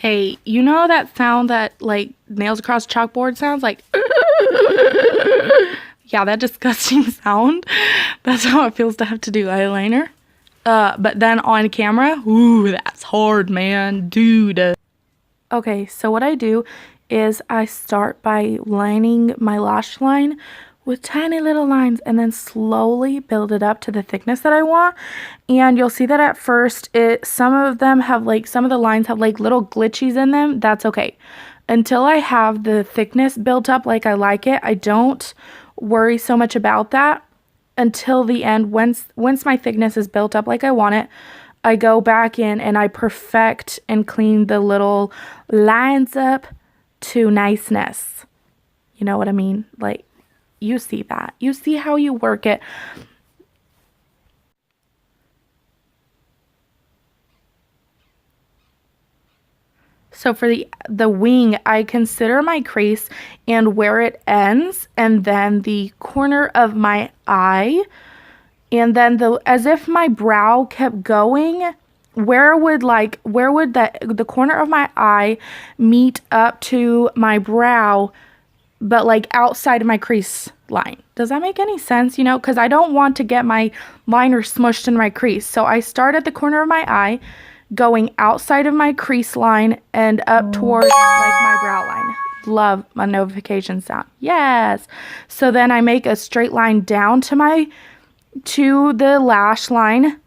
Hey, you know that sound that like nails across chalkboard sounds like? Yeah, that disgusting sound. That's how it feels to have to do eyeliner. But then on camera, ooh, that's hard, man, dude. Okay, so what I do is I start by lining my lash line with tiny little lines and then slowly build it up to the thickness that I want. And you'll see that at first some of the lines have like little glitchies in them. That's okay. Until I have the thickness built up like I like it, I don't worry so much about that until the end. Once my thickness is built up like I want it, I go back in and I perfect and clean the little lines up to niceness. You know what I mean? Like, you see that. You see how you work it. So for the wing, I consider my crease and where it ends, and then the corner of my eye, and then as if my brow kept going, where would the corner of my eye meet up to my brow, but like outside of my crease line. Does that make any sense? You know, because I don't want to get my liner smushed in my crease. So I start at the corner of my eye, going outside of my crease line and up towards like my brow line. Love my notification sound. Yes. So then I make a straight line down to the lash line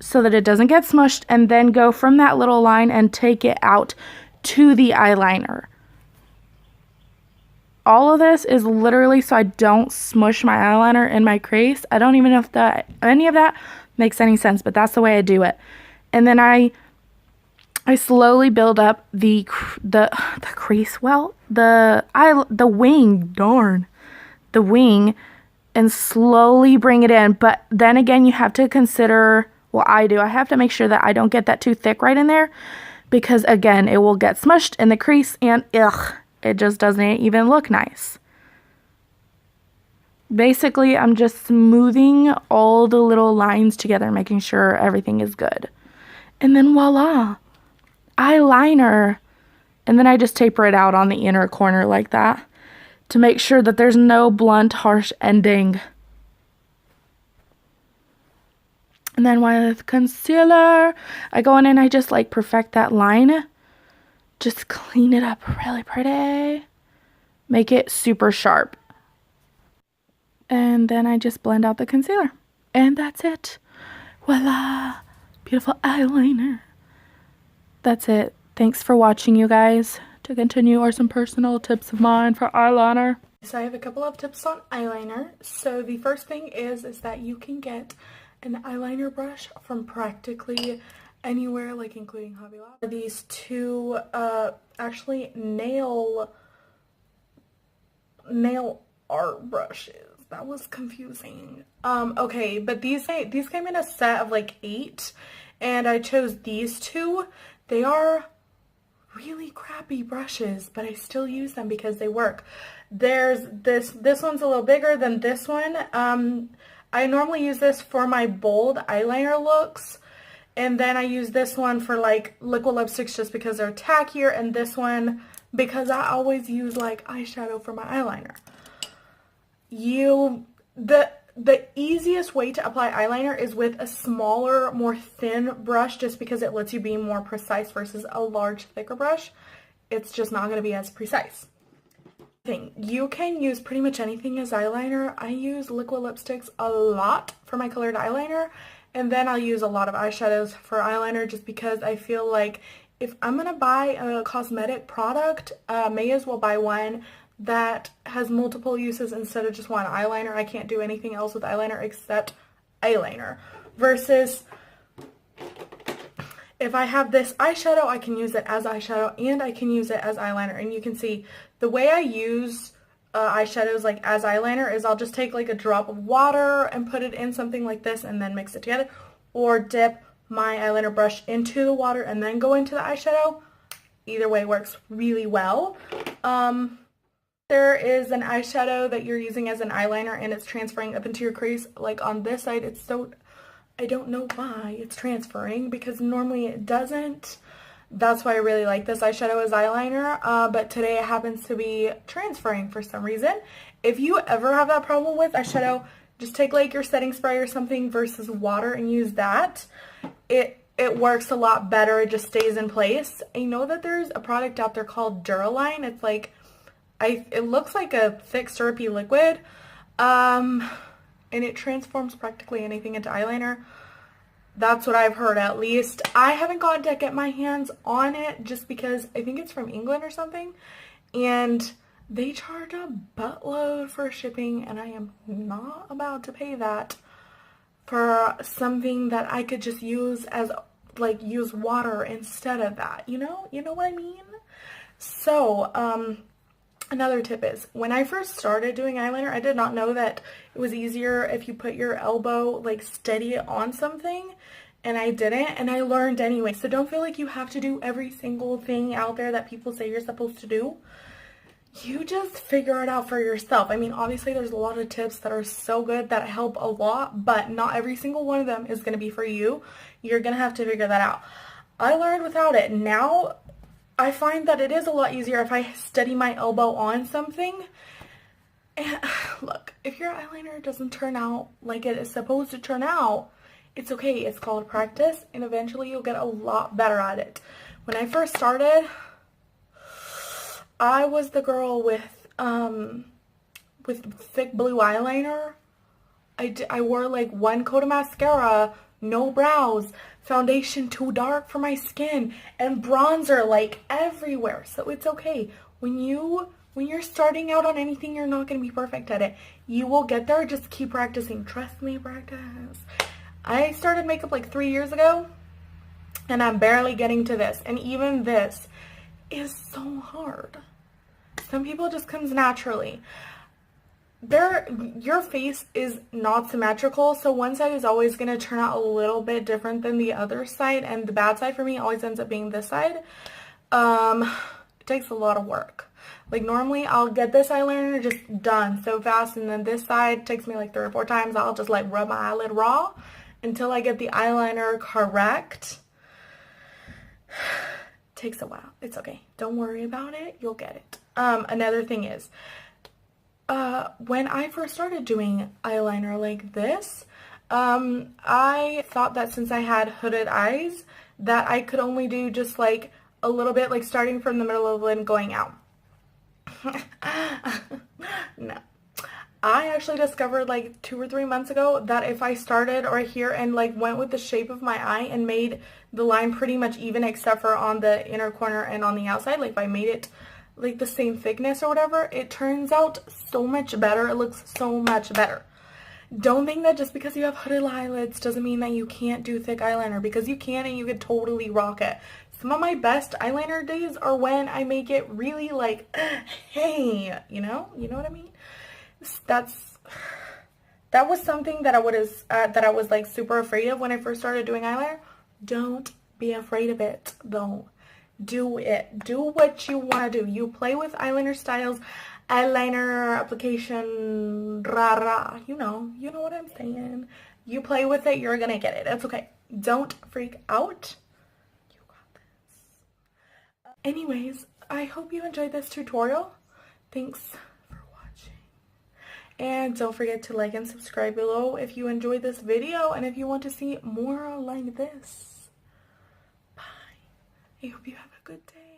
so that it doesn't get smushed, and then go from that little line and take it out to the eyeliner. All of this is literally so I don't smush my eyeliner in my crease. I don't even know if any of that makes any sense, but that's the way I do it. And then I slowly build up the crease, the wing, and slowly bring it in. But then again, you have to consider, I have to make sure that I don't get that too thick right in there, because again, it will get smushed in the crease and it just doesn't even look nice. Basically, I'm just smoothing all the little lines together, making sure everything is good. And then voila, eyeliner. And then I just taper it out on the inner corner like that to make sure that there's no blunt, harsh ending. And then with concealer, I go in and I just like perfect that line. Just clean it up really pretty. Make it super sharp. And then I just blend out the concealer. And that's it. Voila! Beautiful eyeliner. That's it. Thanks for watching, you guys. To continue are some personal tips of mine for eyeliner. So I have a couple of tips on eyeliner. So the first thing is that you can get an eyeliner brush from practically anywhere, like including Hobby Lobby. These two actually nail art brushes. That was confusing. Okay, but these came in a set of like 8, and I chose these two. They are really crappy brushes, but I still use them because they work. There's this one's a little bigger than this one. I normally use this for my bold eyeliner looks, and then I use this one for like liquid lipsticks just because they're tackier, and this one because I always use like eyeshadow for my eyeliner. The easiest way to apply eyeliner is with a smaller, more thin brush, just because it lets you be more precise versus a large, thicker brush. It's just not going to be as precise. You can use pretty much anything as eyeliner. I use liquid lipsticks a lot for my colored eyeliner, and then I'll use a lot of eyeshadows for eyeliner, just because I feel like if I'm going to buy a cosmetic product, may as well buy one that has multiple uses instead of just one eyeliner. I can't do anything else with eyeliner except eyeliner. Versus if I have this eyeshadow, I can use it as eyeshadow and I can use it as eyeliner. And you can see the way I use eyeshadows like as eyeliner is I'll just take like a drop of water and put it in something like this and then mix it together, or dip my eyeliner brush into the water and then go into the eyeshadow. Either way works really well. There is an eyeshadow that you're using as an eyeliner and it's transferring up into your crease. Like on this side, I don't know why it's transferring, because normally it doesn't. That's why I really like this eyeshadow as eyeliner, but today it happens to be transferring for some reason. If you ever have that problem with eyeshadow, just take like your setting spray or something versus water and use that. It works a lot better. It just stays in place. I know that there's a product out there called Duraline. It's like, it looks like a thick syrupy liquid, and it transforms practically anything into eyeliner. That's what I've heard, at least. I haven't gotten to get my hands on it just because I think it's from England or something, and they charge a buttload for shipping, and I am not about to pay that for something that I could just use as, like, use water instead of that, you know? You know what I mean? So, another tip is, when I first started doing eyeliner, I did not know that it was easier if you put your elbow, like, steady on something, and I didn't, and I learned anyway. So don't feel like you have to do every single thing out there that people say you're supposed to do. You just figure it out for yourself. I mean, obviously there's a lot of tips that are so good that help a lot, but not every single one of them is going to be for you. You're going to have to figure that out. I learned without it. Now I find that it is a lot easier if I steady my elbow on something. And look, if your eyeliner doesn't turn out like it is supposed to turn out, it's okay. It's called practice, and eventually you'll get a lot better at it. When I first started, I was the girl with thick blue eyeliner. I wore like one coat of mascara, no brows, foundation too dark for my skin, and bronzer like everywhere. So it's okay. When you're starting out on anything, you're not going to be perfect at it. You will get there. Just keep practicing. Trust me, practice. I started makeup like 3 years ago, and I'm barely getting to this. And even this is so hard. Some people it just comes naturally. Your face is not symmetrical, so one side is always going to turn out a little bit different than the other side, and the bad side for me always ends up being this side. It takes a lot of work. Like, normally I'll get this eyeliner just done so fast, and then this side takes me like 3 or 4 times. I'll just like rub my eyelid raw until I get the eyeliner correct. Takes a while. It's okay. Don't worry about it. You'll get it. Another thing is, when I first started doing eyeliner like this, I thought that since I had hooded eyes, that I could only do just like a little bit, like starting from the middle of the lid and going out. No. I actually discovered like 2 or 3 months ago that if I started right here and like went with the shape of my eye and made the line pretty much even except for on the inner corner and on the outside, like if I made it like the same thickness or whatever, it turns out so much better. It looks so much better. Don't think that just because you have hooded eyelids doesn't mean that you can't do thick eyeliner, because you can, and you could totally rock it. Some of my best eyeliner days are when I make it really like, hey, you know what I mean? That was something that I was like super afraid of when I first started doing eyeliner. Don't be afraid of it, though. Do it. Do what you want to do. You play with eyeliner styles, eyeliner application, rah. You know what I'm saying. You play with it, you're gonna get it. It's okay. Don't freak out. You got this. Anyways, I hope you enjoyed this tutorial. Thanks for watching. And don't forget to like and subscribe below if you enjoyed this video and if you want to see more like this. I hope you have a good day.